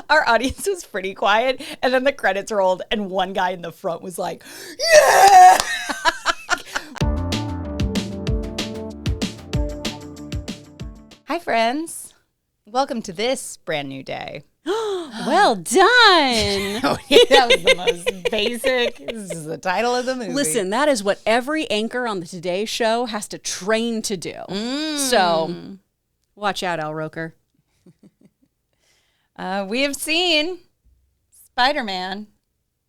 our audience was pretty quiet, and then the credits rolled, and one guy in the front was like, yeah! Hi, friends. Welcome to this brand new day. Well done. That was the most basic. This is the title of the movie. Listen, that is what every anchor on the Today Show has to train to do. So watch out, Al Roker. We have seen Spider-Man.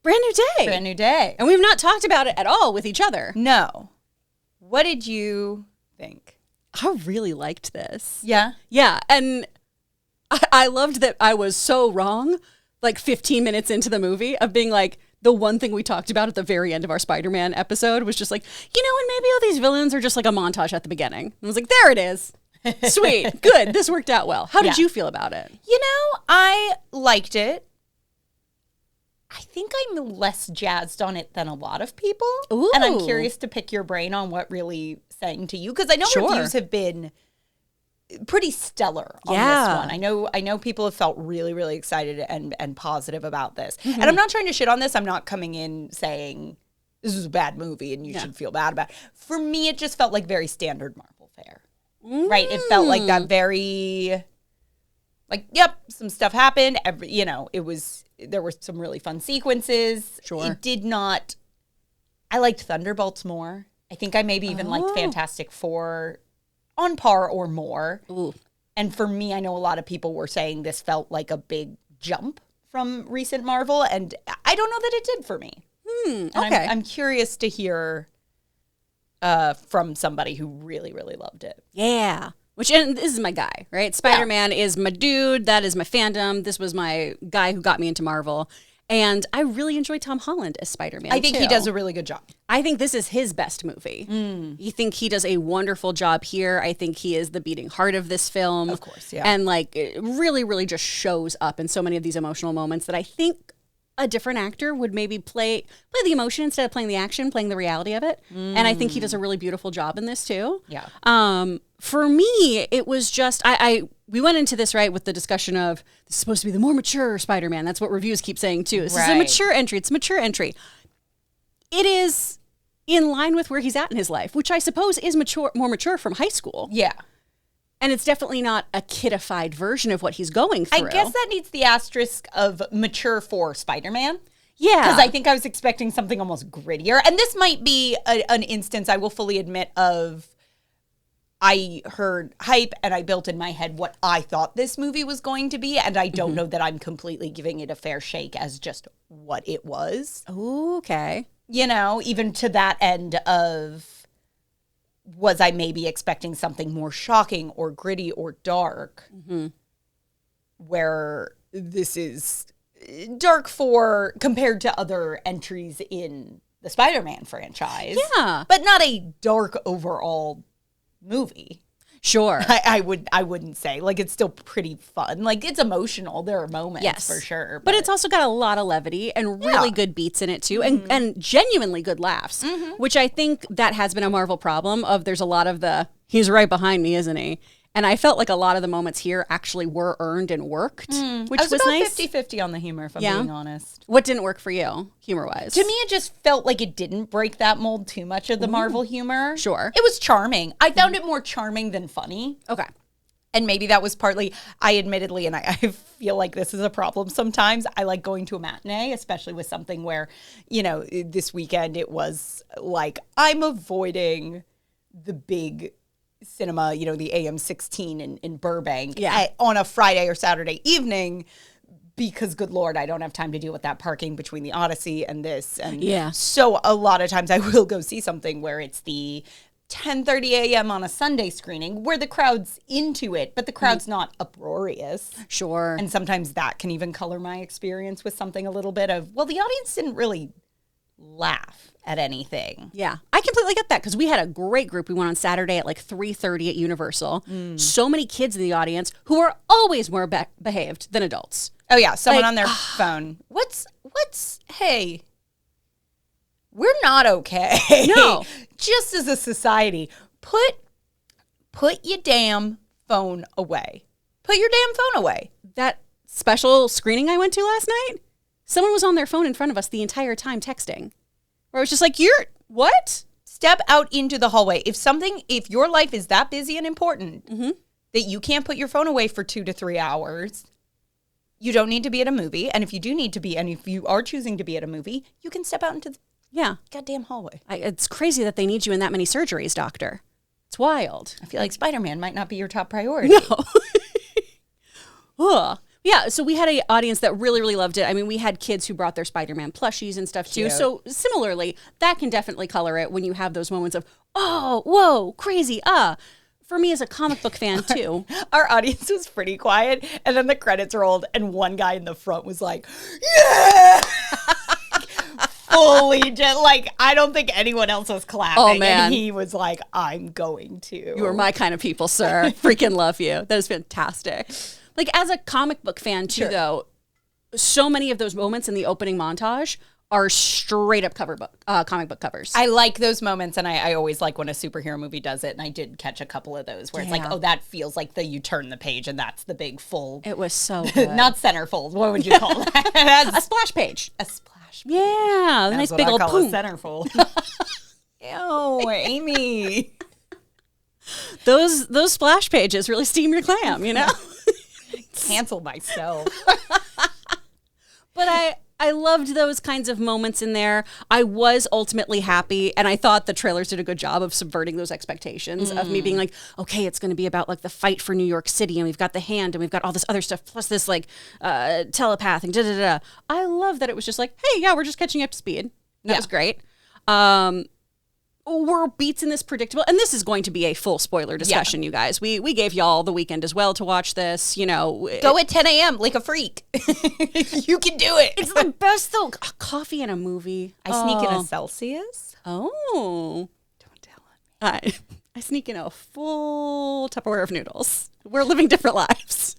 Brand new day. Brand new day. And we've not talked about it at all with each other. No. What did you think? I really liked this. Yeah? Yeah, and I loved that I was so wrong, like 15 minutes into the movie, of being like, the one thing we talked about at the very end of our Spider-Man episode was just like, you know, and maybe all these villains are just like a montage at the beginning. And I was like, there it is. Sweet. Good. This worked out well. How did you feel about it? You know, I liked it. I think I'm less jazzed on it than a lot of people. Ooh. And I'm curious to pick your brain on what really sang to you. Because I know reviews have been pretty stellar on this one. I know people have felt really, really excited and positive about this. And I'm not trying to shit on this. I'm not coming in saying this is a bad movie and you should feel bad about it. For me, it just felt like very standard Marvel fare. Right? It felt like that very, like, yep, some stuff happened. There were some really fun sequences. Sure. It did not, I liked Thunderbolts more. I think I maybe even liked Fantastic Four on par or more. Ooh. And for me, I know a lot of people were saying this felt like a big jump from recent Marvel, and I don't know that it did for me. Okay. I'm curious to hear from somebody who really, really loved it. Yeah. And this is my guy, right? Spider-Man is my dude. That is my fandom. This was my guy who got me into Marvel. And I really enjoy Tom Holland as Spider-Man, I think he does a really good job. I think this is his best movie. I think he does a wonderful job here. I think he is the beating heart of this film. Of course, yeah. And like, it really, really just shows up in so many of these emotional moments that I think a different actor would maybe play the emotion instead of playing the action, playing the reality of it. And I think he does a really beautiful job in this too. Yeah. For me, it was just, we went into this, right, with the discussion of, this is supposed to be the more mature Spider-Man. That's what reviews keep saying too. This is a mature entry. It's a mature entry. It is in line with where he's at in his life, which I suppose is more mature from high school. Yeah. And it's definitely not a kidified version of what he's going through. I guess that needs the asterisk of mature for Spider-Man. Yeah. Because I think I was expecting something almost grittier. And this might be an instance, I will fully admit, of I heard hype and I built in my head what I thought this movie was going to be. And I don't know that I'm completely giving it a fair shake as just what it was. Ooh, okay. You know, even to that end of, was I maybe expecting something more shocking or gritty or dark, where this is dark compared to other entries in the Spider-Man franchise. Yeah. But not a dark overall movie. Sure. I wouldn't say. Like, it's still pretty fun. Like, it's emotional. There are moments for sure. But it's also got a lot of levity and really good beats in it too, and genuinely good laughs, which I think that has been a Marvel problem of there's a lot of he's right behind me, isn't he? And I felt like a lot of the moments here actually were earned and worked, which was about nice. 50-50 on the humor, if I'm being honest. What didn't work for you, humor-wise? To me, it just felt like it didn't break that mold too much of the Marvel humor. Sure. It was charming. I found it more charming than funny. Okay. And maybe that was partly, I admittedly, and I feel like this is a problem sometimes, I like going to a matinee, especially with something where, you know, this weekend it was like, I'm avoiding the big cinema, you know, the AM16 in Burbank on a Friday or Saturday evening, because good Lord, I don't have time to deal with that parking between the Odyssey and this. And so a lot of times I will go see something where it's the 10:30 a.m. on a Sunday screening where the crowd's into it, but the crowd's not uproarious. Sure. And sometimes that can even color my experience with something a little bit of, well, the audience didn't really laugh at anything. Yeah, I completely get that because we had a great group. We went on Saturday at like 3:30 at Universal. So many kids in the audience who are always more behaved than adults. Oh yeah, someone on their phone. Hey, we're not okay. No. Just as a society, put your damn phone away. Put your damn phone away. special screening I went to last night, someone was on their phone in front of us the entire time texting. Where I was just like, you're, what? Step out into the hallway. If your life is that busy and important that you can't put your phone away for 2 to 3 hours, you don't need to be at a movie. And if you do need to be, and if you are choosing to be at a movie, you can step out into the goddamn hallway. It's crazy that they need you in that many surgeries, doctor. It's wild. I feel like Spider-Man might not be your top priority. No. Ugh. Yeah, so we had an audience that really, really loved it. I mean, we had kids who brought their Spider-Man plushies and stuff too. Cute. So similarly, that can definitely color it when you have those moments of, oh, whoa, crazy, For me as a comic book fan too. Our audience was pretty quiet, and then the credits rolled, and one guy in the front was like, yeah! Fully just like, I don't think anyone else was clapping. Oh, man. And he was like, I'm going to. You are my kind of people, sir. Freaking love you. That is fantastic. Like, as a comic book fan too, though, so many of those moments in the opening montage are straight up comic book covers. I like those moments, and I always like when a superhero movie does it, and I did catch a couple of those where it's like, oh, that feels like you turn the page, and that's the big full. It was so good. Not centerfold. What would you call that? A splash page. A splash page. Yeah. That's Nice what big I old call boom. a centerfold. Ew, Amy. Those splash pages really steam your clam, you know? Cancel myself. But I loved those kinds of moments in there. I was ultimately happy, and I thought the trailers did a good job of subverting those expectations of me being like, okay, it's going to be about like the fight for New York City, and we've got the hand, and we've got all this other stuff, plus this like telepath and da-da-da. I love that it was just like, hey, yeah, we're just catching up to speed. That was great. Were beats in this predictable? And this is going to be a full spoiler discussion, you guys. We gave y'all the weekend as well to watch this, you know. Go at 10 a.m. like a freak. You can do it. It's the best, though. Coffee in a movie. I sneak in a Celsius. Oh. Don't tell him. I sneak in a full Tupperware of noodles. We're living different lives.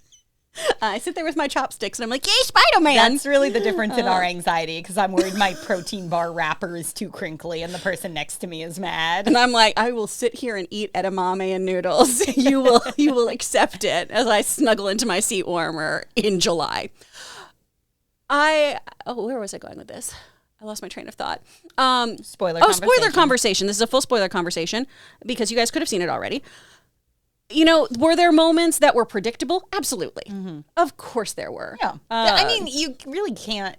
I sit there with my chopsticks and I'm like, yay, Spider-Man. That's really the difference in our anxiety, because I'm worried my protein bar wrapper is too crinkly and the person next to me is mad. And I'm like, I will sit here and eat edamame and noodles. You will accept it as I snuggle into my seat warmer in July. Where was I going with this? I lost my train of thought. Spoiler conversation. This is a full spoiler conversation because you guys could have seen it already. You know, were there moments that were predictable? Absolutely. Of course there were. Yeah. I mean, you really can't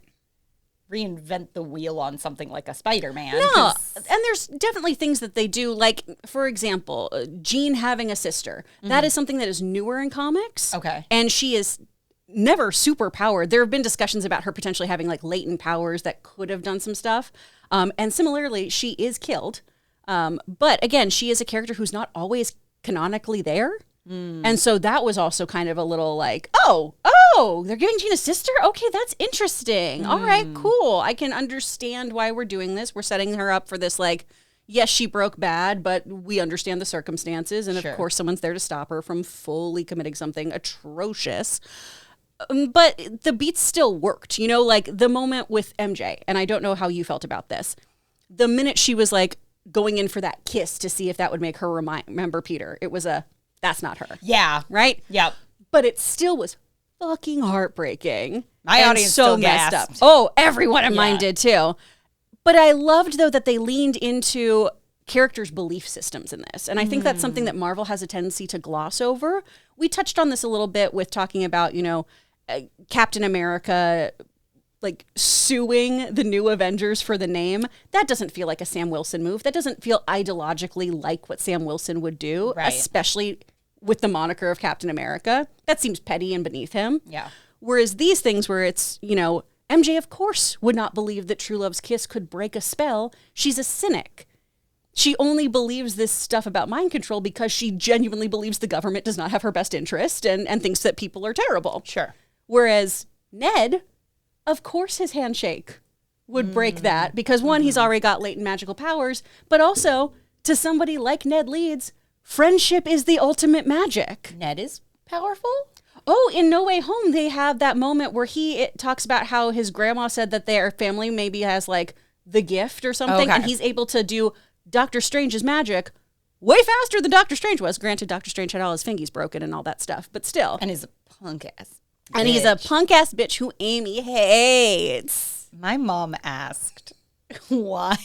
reinvent the wheel on something like a Spider-Man. No, and there's definitely things that they do. Like, for example, Jean having a sister. That is something that is newer in comics. Okay. And she is never super powered. There have been discussions about her potentially having like latent powers that could have done some stuff. And similarly, she is killed. But again, she is a character who's not always canonically there. And so that was also kind of a little like, oh, they're giving Jean a sister? Okay, that's interesting. All right, cool. I can understand why we're doing this. We're setting her up for this, like, yes, she broke bad, but we understand the circumstances. And of course, someone's there to stop her from fully committing something atrocious. But the beats still worked, you know, like the moment with MJ. And I don't know how you felt about this. The minute she was like, going in for that kiss to see if that would make her remember Peter. It was that's not her. Yeah. Right? Yep. But it still was fucking heartbreaking. My audience so still messed gasped. up. Oh, everyone in mine did too. But I loved, though, that they leaned into characters' belief systems in this. And I think that's something that Marvel has a tendency to gloss over. We touched on this a little bit with talking about, you know, Captain America like suing the new Avengers for the name. That doesn't feel like a Sam Wilson move. That doesn't feel ideologically like what Sam Wilson would do, especially with the moniker of Captain America. That seems petty and beneath him. Yeah. Whereas these things where it's, you know, MJ, of course, would not believe that True Love's kiss could break a spell. She's a cynic. She only believes this stuff about mind control because she genuinely believes the government does not have her best interest and thinks that people are terrible. Sure. Whereas Ned, of course his handshake would break that because one, he's already got latent magical powers, but also to somebody like Ned Leeds, friendship is the ultimate magic. Ned is powerful? Oh, in No Way Home, they have that moment where it talks about how his grandma said that their family maybe has like the gift or something, and he's able to do Doctor Strange's magic way faster than Doctor Strange was. Granted, Doctor Strange had all his fingies broken and all that stuff, but still. And his punk ass. And he's a punk-ass bitch who Amy hates. My mom asked why.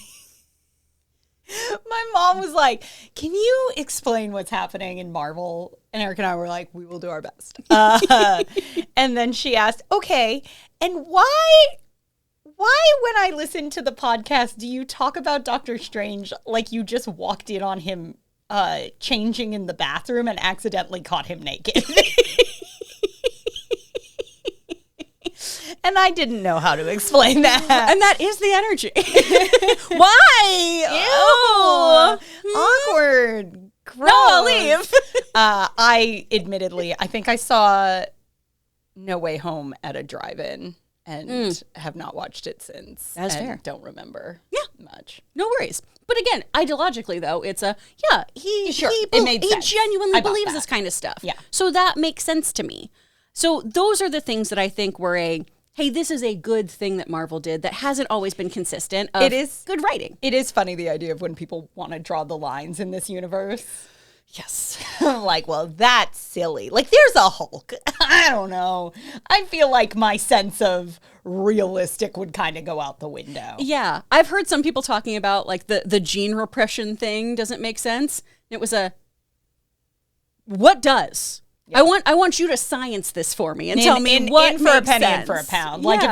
My mom was like, can you explain what's happening in Marvel? And Eric and I were like, we will do our best. And then she asked, okay, and why when I listen to the podcast do you talk about Doctor Strange like you just walked in on him changing in the bathroom and accidentally caught him naked? And I didn't know how to explain that. And that is the energy. Why? Ew. Awkward. Gross. No, I'll leave. I think I saw No Way Home at a drive-in and have not watched it since. That's and fair. Don't remember much. No worries. But again, ideologically, though, it's he made sense. genuinely I bought believes that. this kind of stuff. Yeah. So that makes sense to me. So those are the things that I think were hey, this is a good thing that Marvel did that hasn't always been consistent. It is good writing. It is funny, the idea of when people want to draw the lines in this universe. Yes. I'm like, well, that's silly. Like, there's a Hulk. I don't know. I feel like my sense of realistic would kind of go out the window. Yeah. I've heard some people talking about, like, the gene repression thing doesn't make sense. It was what does? Yeah. I want you to science this for me and tell me what in for a makes penny sense. and for a pound. Yeah. Like,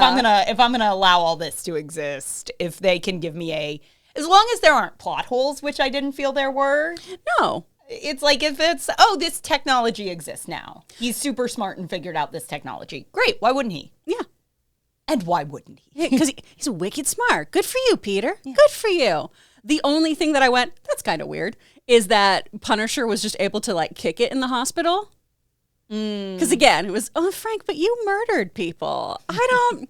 if I'm gonna allow all this to exist, if they can give me as long as there aren't plot holes, which I didn't feel there were. No. It's like if it's, this technology exists now. He's super smart and figured out this technology. Great. Why wouldn't he? Yeah. And why wouldn't he? Because he's wicked smart. Good for you, Peter. Yeah. Good for you. The only thing that I went, that's kind of weird, is that Punisher was just able to, like, kick it in the hospital. Because again, it was, Frank, but you murdered people. I don't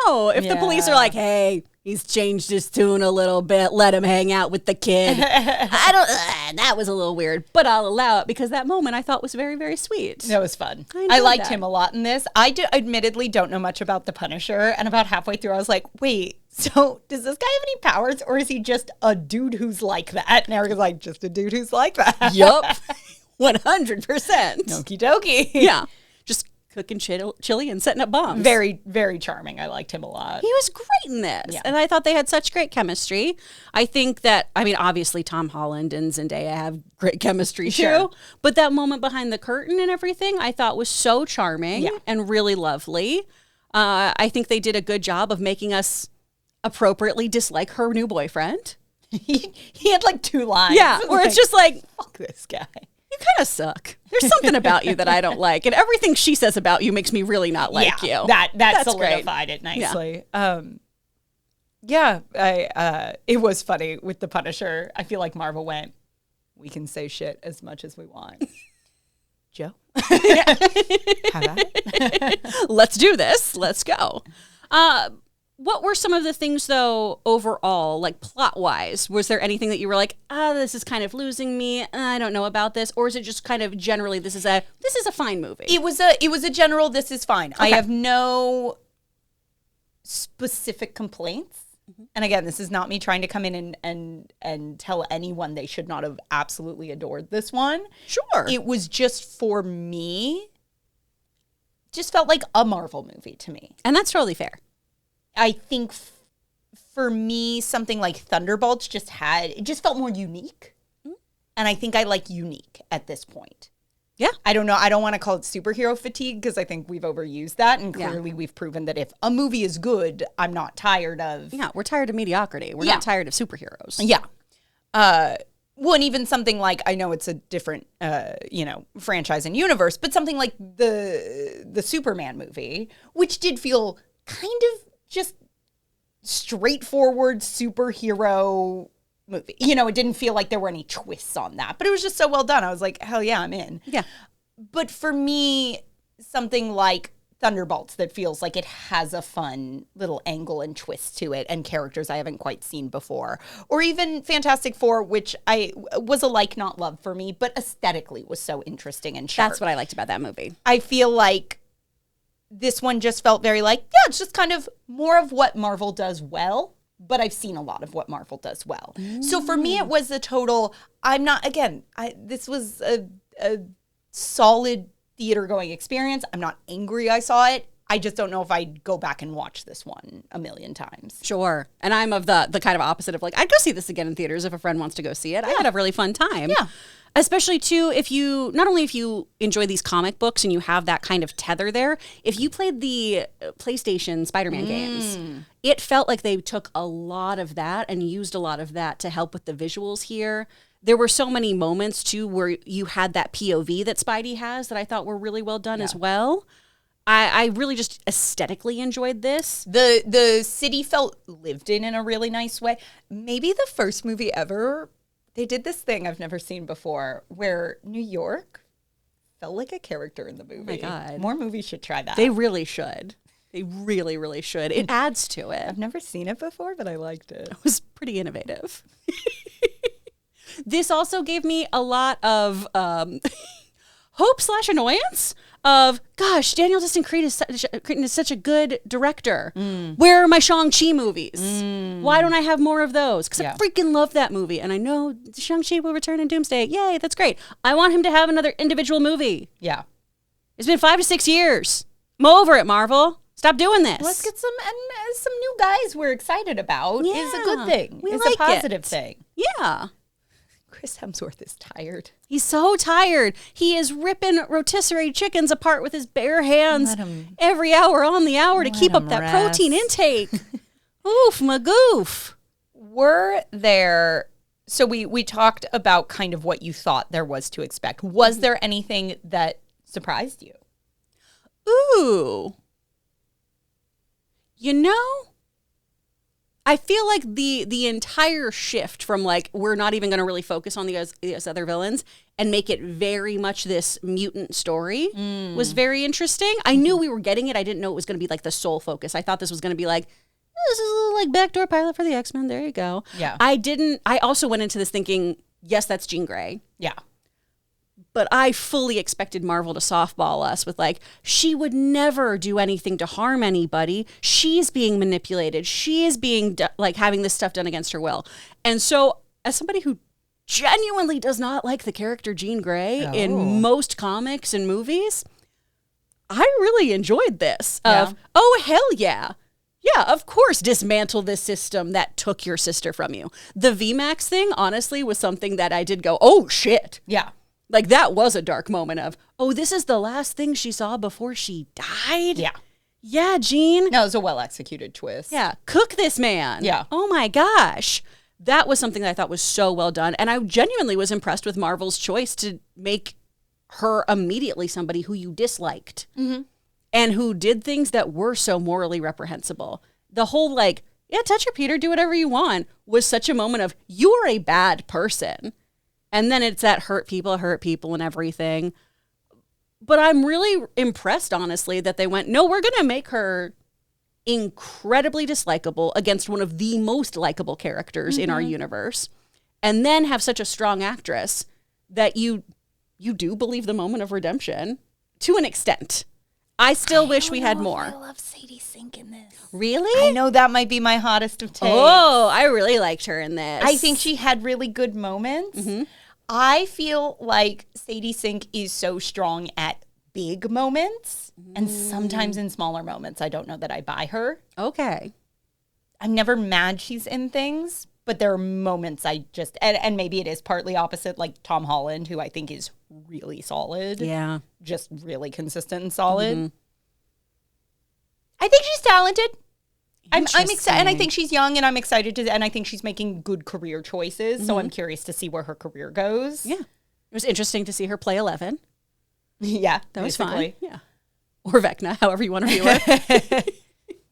know. If the police are like, hey, he's changed his tune a little bit, let him hang out with the kid. That was a little weird, but I'll allow it because that moment I thought was very, very sweet. That was fun. I liked him a lot in this. I admittedly don't know much about the Punisher, and about halfway through I was like, wait, so does this guy have any powers, or is he just a dude who's like that? And Eric was like, just a dude who's like that. Yup. 100%. Okie dokie. Yeah. Just cooking chili and setting up bombs. Very, very charming. I liked him a lot. He was great in this. Yeah. And I thought they had such great chemistry. I think that, obviously Tom Holland and Zendaya have great chemistry too. But that moment behind the curtain and everything I thought was so charming and really lovely. I think they did a good job of making us appropriately dislike her new boyfriend. He had like 2 lines. Yeah, where it's just like, fuck this guy. You kind of suck. There's something about you that I don't like. And everything she says about you makes me really not like you. That solidified it nicely. Yeah. It was funny with the Punisher. I feel like Marvel went, we can say shit as much as we want. Joe? How about? Let's do this. Let's go. What were some of the things, though, overall, like plot-wise? Was there anything that you were like, this is kind of losing me. I don't know about this. Or is it just kind of generally, this is a fine movie? It was a general, this is fine. Okay. I have no specific complaints. Mm-hmm. And again, this is not me trying to come in and tell anyone they should not have absolutely adored this one. Sure. It was just, for me, just felt like a Marvel movie to me. And that's totally fair. I think for me, something like Thunderbolts just felt more unique. Mm-hmm. And I think I like unique at this point. Yeah. I don't know. I don't want to call it superhero fatigue because I think we've overused that. And clearly we've proven that if a movie is good, I'm not tired of. Yeah, we're tired of mediocrity. We're not tired of superheroes. Yeah. Well, and even something like, I know it's a different, franchise and universe, but something like the Superman movie, which did feel kind of just straightforward superhero movie. It didn't feel like there were any twists on that, but it was just so well done. I was like, hell yeah, I'm in. Yeah. But for me, something like Thunderbolts that feels like it has a fun little angle and twist to it and characters I haven't quite seen before. Or even Fantastic Four, which I was a like, not love for me, but aesthetically was so interesting and sharp. That's what I liked about that movie. I feel like this one just felt very like, it's just kind of more of what Marvel does well, but I've seen a lot of what Marvel does well. So for me, it was a total, this was a solid theater going experience. I'm not angry I saw it. I just don't know if I'd go back and watch this one a million times. Sure. And I'm of the kind of opposite of like, I'd go see this again in theaters if a friend wants to go see it. I had a really fun time. Yeah. Especially too, not only if you enjoy these comic books and you have that kind of tether there, if you played the PlayStation Spider-Man games, it felt like they took a lot of that and used a lot of that to help with the visuals here. There were so many moments too where you had that POV that Spidey has that I thought were really well done as well. I really just aesthetically enjoyed this. The city felt lived in a really nice way. Maybe the first movie ever, they did this thing I've never seen before where New York felt like a character in the movie. Oh my God. More movies should try that. They really should. They really, really should. It adds to it. I've never seen it before, but I liked it. It was pretty innovative. This also gave me a lot of hope/annoyance of, gosh, Daniel Destin Cretton is such a good director. Where are my Shang-Chi movies? Why don't I have more of those? Because I freaking love that movie. And I know Shang-Chi will return in Doomsday. Yay, that's great. I want him to have another individual movie. Yeah. It's been 5 to 6 years. I'm over it, Marvel. Stop doing this. Let's get some new guys we're excited about. Yeah, is a good thing. we It's like a positive it. thing. Yeah. Chris Hemsworth is tired. He's so tired. He is ripping rotisserie chickens apart with his bare hands Let him- every hour on the hour to let keep up him that rest. protein intake. Oof, my goof. Were there, so we talked about kind of what you thought there was to expect. Was there anything that surprised you? Ooh. You know, I feel like the entire shift from like, we're not even going to really focus on these other villains and make it very much this mutant story was very interesting. I knew we were getting it. I didn't know it was going to be like the sole focus. I thought this was going to be like, this is a little like backdoor pilot for the X-Men. There you go. Yeah. I also went into this thinking, yes, that's Jean Grey. Yeah. But I fully expected Marvel to softball us with like, she would never do anything to harm anybody. She's being manipulated. She is being like having this stuff done against her will. And so as somebody who genuinely does not like the character Jean Grey in most comics and movies, I really enjoyed this. Oh, hell yeah. Yeah, of course, dismantle this system that took your sister from you. The VMAX thing, honestly, was something that I did go, oh, shit. Yeah. Like, that was a dark moment of, oh, this is the last thing she saw before she died? Yeah. Yeah, Jean. No, it was a well-executed twist. Yeah, cook this man. Yeah. Oh, my gosh. That was something that I thought was so well done. And I genuinely was impressed with Marvel's choice to make her immediately somebody who you disliked. Mm-hmm. And who did things that were so morally reprehensible. The whole, like, yeah, touch your Peter, do whatever you want, was such a moment of, you are a bad person. And then it's that hurt people and everything. But I'm really impressed, honestly, that they went, no, we're going to make her incredibly dislikable against one of the most likable characters in our universe. And then have such a strong actress that you do believe the moment of redemption to an extent. I still wish we had more. I love Sadie Sink in this. Really? I know that might be my hottest of takes. Oh, I really liked her in this. I think she had really good moments. Mm-hmm. I feel like Sadie Sink is so strong at big moments and sometimes in smaller moments. I don't know that I buy her. Okay. I'm never mad she's in things, but there are moments I just, and maybe it is partly opposite, like Tom Holland, who I think is really solid. Yeah. Just really consistent and solid. Mm-hmm. I think she's talented. I'm excited, and I think she's young, and I'm excited to, and I think she's making good career choices. Mm-hmm. So I'm curious to see where her career goes. Yeah, it was interesting to see her play 11. Yeah, that was fun. Yeah, or Vecna, however you want to view her.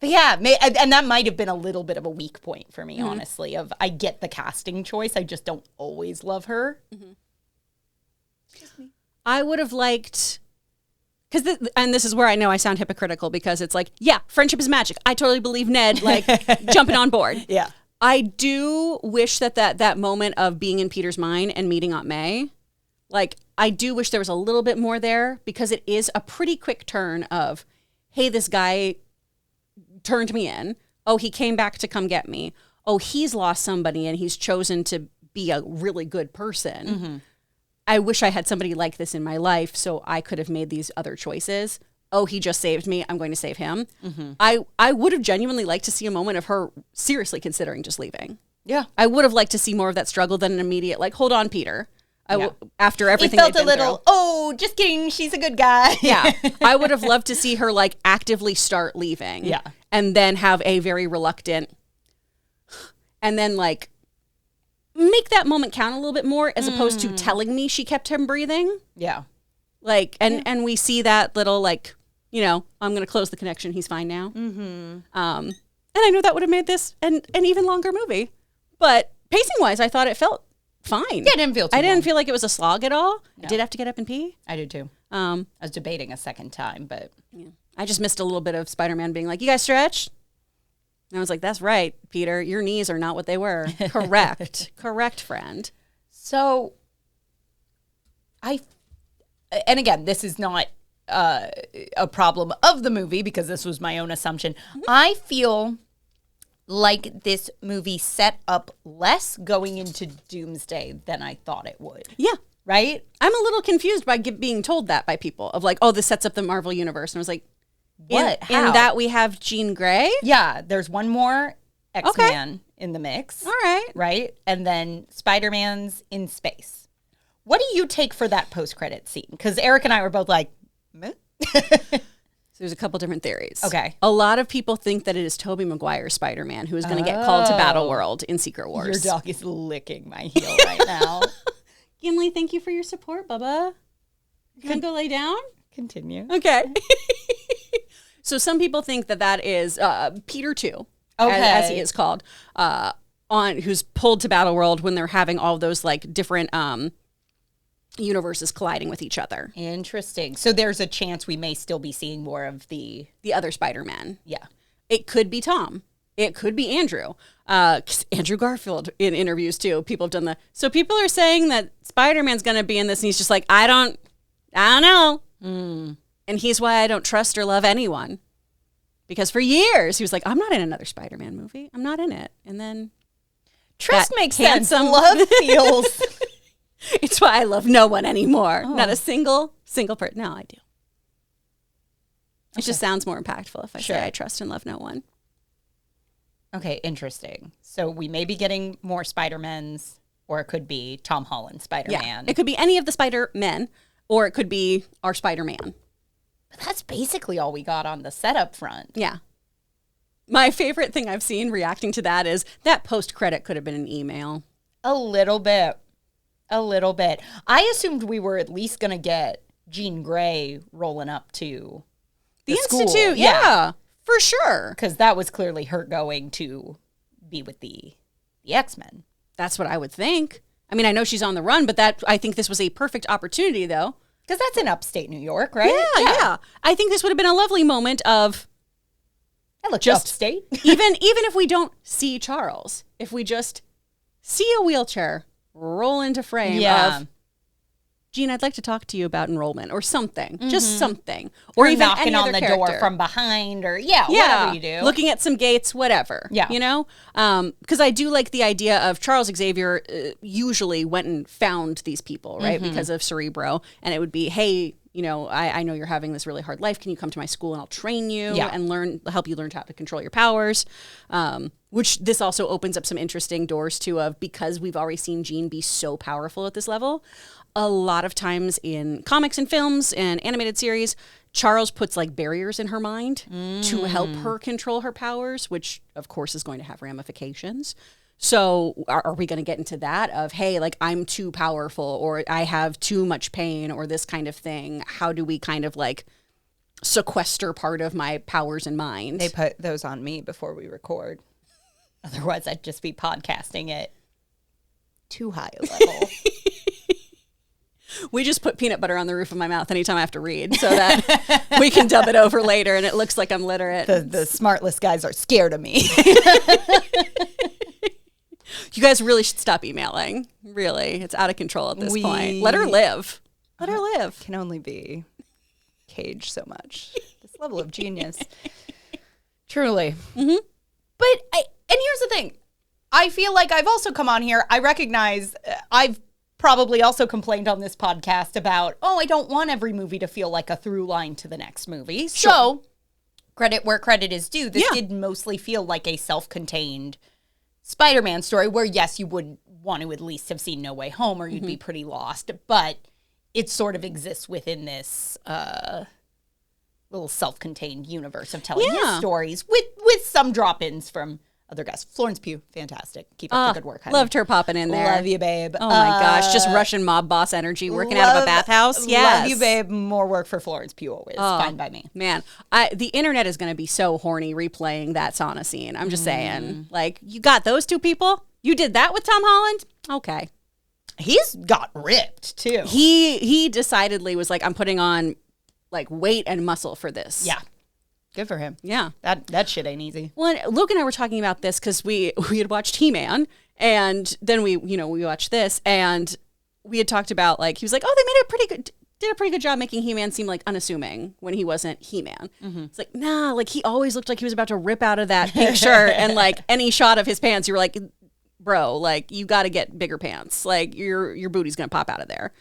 But yeah, and that might have been a little bit of a weak point for me, honestly. Of I get the casting choice, I just don't always love her. Mm-hmm. I would have liked. And this is where I know I sound hypocritical because it's like, yeah, friendship is magic. I totally believe Ned, like, jumping on board. Yeah. I do wish that moment of being in Peter's mind and meeting Aunt May, like, I do wish there was a little bit more there because it is a pretty quick turn of, hey, this guy turned me in. Oh, he came back to come get me. Oh, he's lost somebody and he's chosen to be a really good person. Mm-hmm. I wish I had somebody like this in my life so I could have made these other choices. Oh, he just saved me. I'm going to save him. Mm-hmm. I would have genuinely liked to see a moment of her seriously considering just leaving. Yeah. I would have liked to see more of that struggle than an immediate, like, hold on, Peter. After everything it felt they've a been little, through. oh, just kidding. She's a good guy. Yeah. I would have loved to see her, like, actively start leaving. Yeah. And then have a very reluctant, and then, like, make that moment count a little bit more as opposed to telling me she kept him breathing. Yeah. Like, and we see that little, like, you know, I'm going to close the connection. He's fine now. Mm-hmm. And I know that would have made this an even longer movie. But pacing-wise, I thought it felt fine. Yeah, it didn't feel too I didn't long. feel like it was a slog at all. No. I did have to get up and pee. I did too. I was debating a second time, but... Yeah. I just missed a little bit of Spider-Man being like, you guys stretch? And I was like, that's right, Peter. Your knees are not what they were. Correct. Correct, friend. So, and again, this is not a problem of the movie because this was my own assumption. Mm-hmm. I feel like this movie set up less going into Doomsday than I thought it would. Yeah. Right? I'm a little confused by being told that by people of like, oh, this sets up the Marvel Universe. And I was like, what? In that we have Jean Grey? Yeah, there's one more X-Man in the mix. All right. Right? And then Spider-Man's in space. What do you take for that post-credit scene? Because Eric and I were both like, meh. So there's a couple different theories. Okay. A lot of people think that it is Tobey Maguire's Spider-Man who is going to get called to Battle World in Secret Wars. Your dog is licking my heel right now. Gimli, thank you for your support, Bubba. You want to go lay down? Continue. Okay. So some people think that is Peter 2, as he is called, who's pulled to Battle World when they're having all those like different universes colliding with each other. Interesting. So there's a chance we may still be seeing more of the other Spider-Man. Yeah. It could be Tom. It could be Andrew. 'Cause Andrew Garfield in interviews too. People have done so people are saying that Spider-Man's going to be in this, and he's just like, I don't know. And he's why I don't trust or love anyone. Because for years he was like, I'm not in another Spider-Man movie. I'm not in it. And then trust makes sense. Love feels. It's why I love no one anymore. Not a single person. No, I do. It just sounds more impactful if I say I trust and love no one. Okay, interesting. So we may be getting more Spider-Mans, or it could be Tom Holland Spider-Man. Yeah. It could be any of the Spider-Men, or it could be our Spider-Man. But that's basically all we got on the setup front. Yeah. My favorite thing I've seen reacting to that is that post-credit could have been an email. A little bit. I assumed we were at least going to get Jean Grey rolling up to the school. Institute. Yeah, for sure. Because that was clearly her going to be with the X-Men. That's what I would think. I mean, I know she's on the run, but I think this was a perfect opportunity, though. Because that's in upstate New York, right? Yeah. I think this would have been a lovely moment of... I look just upstate. even if we don't see Charles, if we just see a wheelchair roll into frame of, Jean, I'd like to talk to you about enrollment or something, just something. Or even knocking on the character. door from behind or whatever you do. Looking at some gates, whatever. Yeah. You know? Because I do like the idea of Charles Xavier usually went and found these people, right? Because of Cerebro. And it would be, hey, you know, I know you're having this really hard life. Can you come to my school and I'll train you and help you learn how to control your powers? Which this also opens up some interesting doors to because we've already seen Jean be so powerful at this level. A lot of times in comics and films and animated series, Charles puts like barriers in her mind to help her control her powers, which of course is going to have ramifications. So are we going to get into that of, hey, like I'm too powerful or I have too much pain or this kind of thing? How do we kind of like sequester part of my powers and mind? They put those on me before we record. Otherwise, I'd just be podcasting at too high a level. We just put peanut butter on the roof of my mouth anytime I have to read so that we can dub it over later and it looks like I'm literate. The smartless guys are scared of me. You guys really should stop emailing. Really. It's out of control at this point. Let her live. Let her live. Can only be caged so much. This level of genius. Truly. Mm-hmm. And here's the thing. I feel like I've also come on here. I recognize I've probably also complained on this podcast about, I don't want every movie to feel like a through line to the next movie. Sure. So, credit where credit is due. This did mostly feel like a self-contained Spider-Man story where, yes, you would want to at least have seen No Way Home or you'd be pretty lost. But it sort of exists within this little self-contained universe of telling his stories with some drop-ins from other guys. Florence Pugh, fantastic. Keep up the good work, honey. Loved her popping in there. Love you, babe. Oh my gosh, just Russian mob boss energy working out of a bathhouse. Yes. Love you, babe. More work for Florence Pugh always. Fine by me. Man, the internet is going to be so horny replaying that sauna scene. I'm just saying. Like, you got those two people? You did that with Tom Holland? Okay. He's got ripped, too. He decidedly was like, I'm putting on, like, weight and muscle for this. Yeah. Good for him. Yeah. That shit ain't easy. Well, Luke and I were talking about this because we had watched He-Man, and then we watched this, and we had talked about, like, he was like, they did a pretty good job making He-Man seem, like, unassuming when he wasn't He-Man. It's like, nah, like, he always looked like he was about to rip out of that pink shirt, and, like, any shot of his pants, you were like, bro, like, you got to get bigger pants. Like, your booty's going to pop out of there.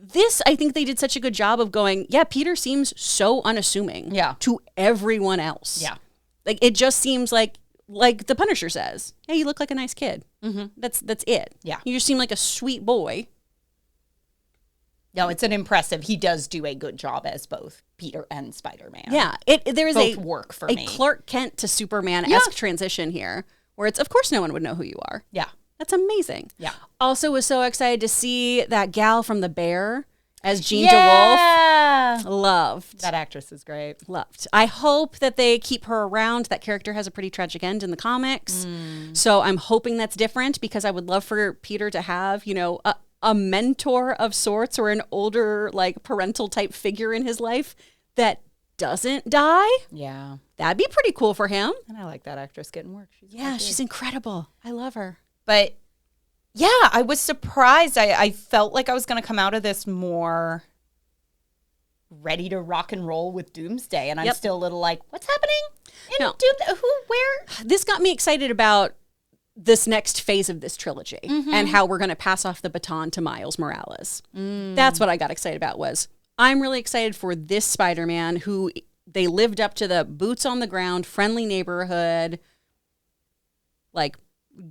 This, I think they did such a good job of going, Peter seems so unassuming to everyone else. Yeah. Like, it just seems like the Punisher says, hey, you look like a nice kid. That's it. Yeah. You just seem like a sweet boy. No, it's an impressive. He does do a good job as both Peter and Spider-Man. Yeah. There is both work for me. A Clark Kent to Superman-esque transition here, where it's, of course, no one would know who you are. Yeah. That's amazing. Yeah. Also was so excited to see that gal from The Bear as Jean DeWolf. Loved. That actress is great. Loved. I hope that they keep her around. That character has a pretty tragic end in the comics. So I'm hoping that's different because I would love for Peter to have, a mentor of sorts or an older, like, parental type figure in his life that doesn't die. Yeah. That'd be pretty cool for him. And I like that actress getting work. She's incredible. I love her. But yeah, I was surprised. I felt like I was going to come out of this more ready to rock and roll with Doomsday. And I'm still a little like, what's happening in Doomsday? Who, where? This got me excited about this next phase of this trilogy and how we're going to pass off the baton to Miles Morales. That's what I got excited about was I'm really excited for this Spider-Man who they lived up to the boots on the ground, friendly neighborhood, like,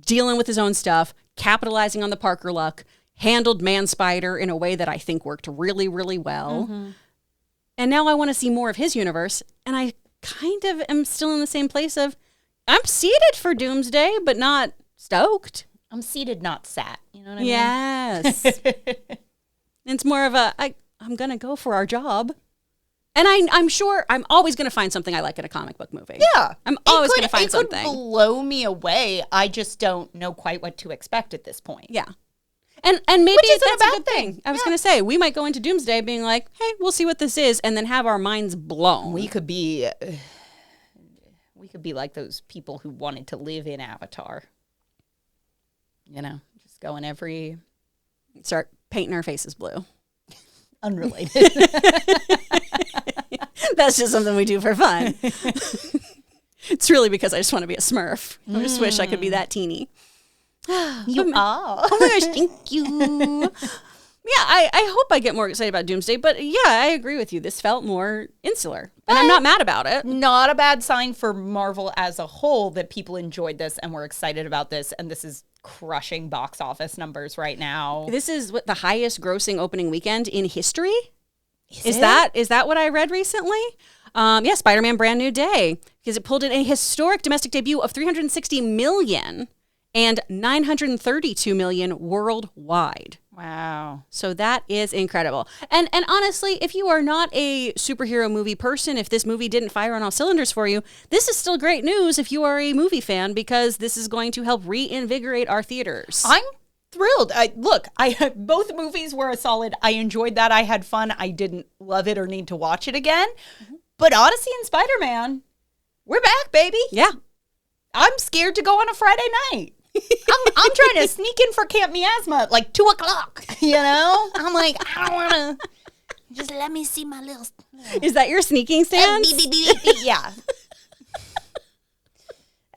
dealing with his own stuff, capitalizing on the Parker luck, handled Man-Spider in a way that I think worked really, really well. And now I want to see more of his universe, and I kind of am still in the same place of, I'm seated for Doomsday, but not stoked. I'm seated, not sat. You know what I mean? Yes. It's more of I'm going to go for our job. And I'm sure I'm always going to find something I like in a comic book movie. Yeah. I'm always going to find something. It could blow me away. I just don't know quite what to expect at this point. Yeah. And maybe that's a good thing. I was going to say, we might go into Doomsday being like, hey, we'll see what this is, and then have our minds blown. We could be like those people who wanted to live in Avatar. Just going start painting our faces blue. Unrelated. That's just something we do for fun. It's really because I just want to be a Smurf. I just wish I could be that teeny. You are. Oh my gosh, thank you. Yeah, I hope I get more excited about Doomsday, but yeah, I agree with you. This felt more insular, and I'm not mad about it. Not a bad sign for Marvel as a whole that people enjoyed this and were excited about this, and this is crushing box office numbers right now. This is what the highest grossing opening weekend in history? Is that what I read recently? Yeah, Spider-Man Brand New Day, because it pulled in a historic domestic debut of $360 million and $932 million worldwide. Wow. So that is incredible. And honestly, if you are not a superhero movie person, if this movie didn't fire on all cylinders for you, this is still great news if you are a movie fan, because this is going to help reinvigorate our theaters. I'm thrilled. Both movies were a solid. I enjoyed that. I had fun. I didn't love it or need to watch it again. But Odyssey and Spider-Man, we're back, baby. Yeah. I'm scared to go on a Friday night. I'm trying to sneak in for Camp Miasma at like 2:00, I'm like, I don't want to. Just let me see my little. Is that your sneaking stance? Yeah.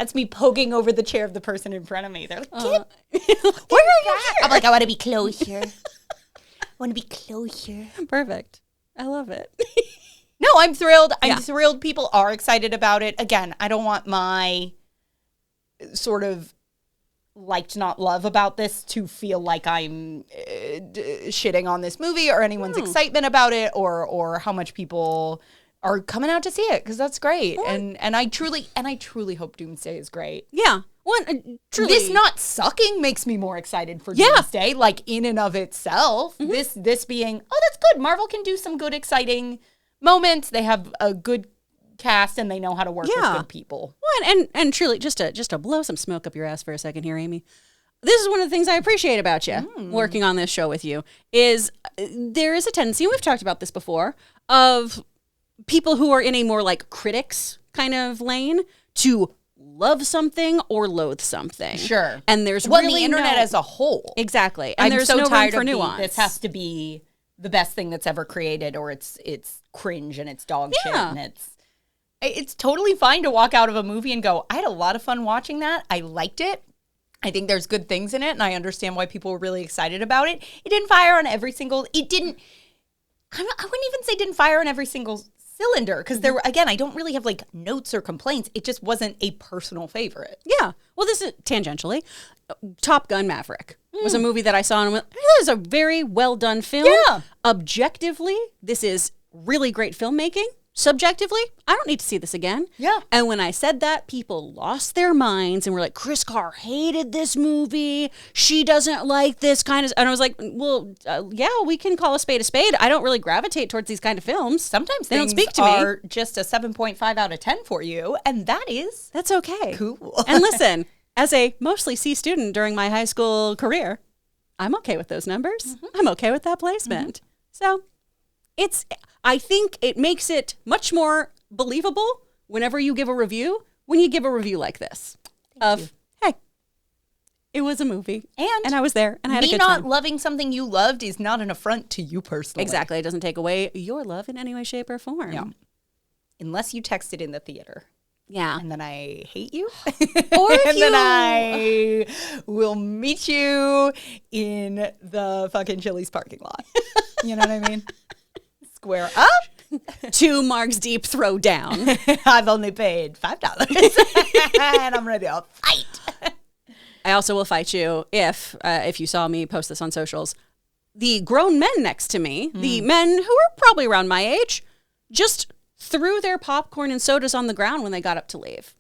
That's me poking over the chair of the person in front of me. They're like, why are you here? I'm like, I want to be closer. I want to be closer. Perfect. I love it. No, I'm thrilled. I'm Yeah. thrilled people are excited about it. Again, I don't want my sort of liked not love about this to feel like I'm shitting on this movie or anyone's excitement about it or how much people are coming out to see it, because that's great. And I truly hope Doomsday is great. Yeah. Truly. This not sucking makes me more excited for Yeah. Doomsday, like in and of itself. This being, oh, that's good. Marvel can do some good, exciting moments. They have a good cast and they know how to work with good people. Well, and truly, just to blow some smoke up your ass for a second here, Amy. This is one of the things I appreciate about you working on this show with you is there is a tendency, and we've talked about this before, of people who are in a more like critics kind of lane to love something or loathe something. Sure. And there's Well, really the internet no, as a whole. exactly. And I'm there's so no tired room for of nuance. this has to be the best thing that's ever created, or it's cringe and it's dog shit, Yeah. and it's totally fine to walk out of a movie and go, I had a lot of fun watching that. I liked it. I think there's good things in it, and I understand why people were really excited about it. It didn't fire on every single. I wouldn't even say didn't fire on every single cylinder, because there were, again, I don't really have like notes or complaints. It just wasn't a personal favorite. Yeah. Well, this is tangentially. Top Gun Maverick was a movie that I saw and went, this is a very well done film. Yeah. Objectively, this is really great filmmaking. Subjectively, I don't need to see this again. Yeah. And when I said that, people lost their minds and were like, Chris Carr hated this movie. She doesn't like this kind of. And I was like, well, yeah, we can call a spade a spade. I don't really gravitate towards these kind of films. Sometimes they don't things speak to me. are just a 7.5 out of 10 for you, and that is That's okay. cool. And listen, as a mostly C student during my high school career, I'm okay with those numbers. I'm okay with that placement. So I think it makes it much more believable whenever you give a review, when you give a review like this hey, it was a movie and I was there and I had a me good not time. loving something you loved is not an affront to you personally. Exactly. It doesn't take away your love in any way, shape, or form. Yeah. Unless you text it in the theater. Yeah. And then I hate you. Or if and you... then I will meet you in the fucking Chili's parking lot. You know what I mean? Square up. 2 marks deep, throw down. I've only paid $5. And I'm ready to fight. I also will fight you if you saw me post this on socials. The grown men next to me, the men who are probably around my age, just threw their popcorn and sodas on the ground when they got up to leave.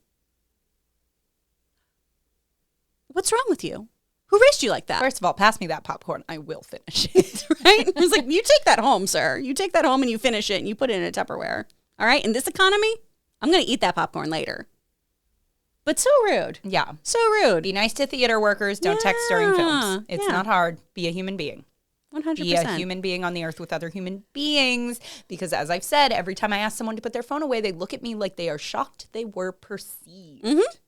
What's wrong with you? Who raised you like that? First of all, pass me that popcorn. I will finish it. Right? I was like, you take that home, sir. You take that home and you finish it and you put it in a Tupperware. All right? In this economy, I'm going to eat that popcorn later. But so rude. Yeah. So rude. Be nice to theater workers. Don't text during films. It's Yeah. not hard. Be a human being. 100%. Be a human being on the earth with other human beings. Because as I've said, every time I ask someone to put their phone away, they look at me like they are shocked they were perceived.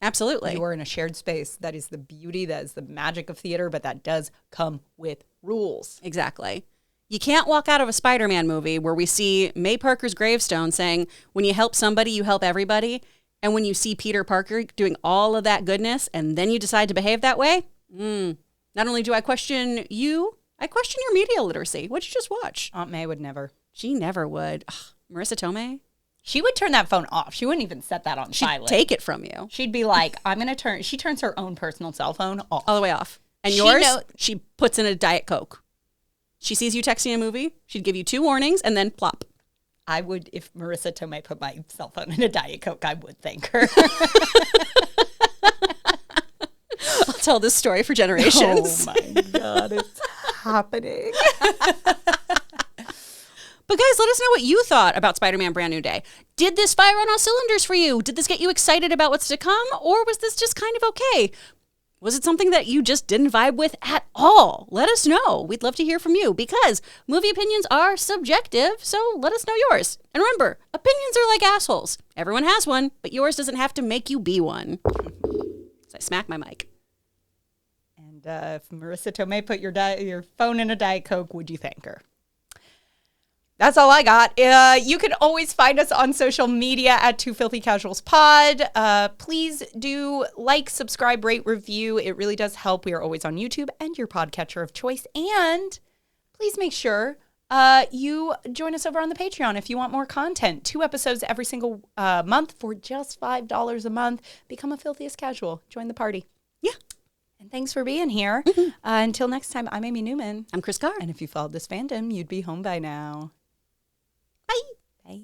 Absolutely. You are in a shared space. That is the beauty. That is the magic of theater. But that does come with rules. Exactly. You can't walk out of a Spider-Man movie where we see May Parker's gravestone saying, when you help somebody, you help everybody. And when you see Peter Parker doing all of that goodness and then you decide to behave that way, not only do I question you, I question your media literacy. What'd you just watch? Aunt May would never. She never would. Ugh, Marisa Tomei? She would turn that phone off. She wouldn't even set that on She'd silent. take it from you. She'd be like, I'm going to turn. She turns her own personal cell phone off. All the way off. And She yours, know- she puts in a Diet Coke. She sees you texting a movie, she'd give you 2 warnings, and then plop. I would, if Marisa Tomei put my cell phone in a Diet Coke, I would thank her. I'll tell this story for generations. Oh my God, it's happening. But guys, let us know what you thought about Spider-Man Brand New Day. Did this fire on all cylinders for you? Did this get you excited about what's to come? Or was this just kind of okay? Was it something that you just didn't vibe with at all? Let us know. We'd love to hear from you because movie opinions are subjective, so let us know yours. And remember, opinions are like assholes. Everyone has one, but yours doesn't have to make you be one. So I smack my mic. And if Marisa Tomei put your phone in a Diet Coke, would you thank her? That's all I got. You can always find us on social media at Two Filthy Casuals Pod. Please do like, subscribe, rate, review. It really does help. We are always on YouTube and your podcatcher of choice. And please make sure you join us over on the Patreon if you want more content. 2 episodes every single month for just $5 a month. Become a Filthiest Casual. Join the party. Yeah. And thanks for being here. Until next time, I'm Amy Newman. I'm Chris Carr. And if you followed this fandom, you'd be home by now. Bye. Bye.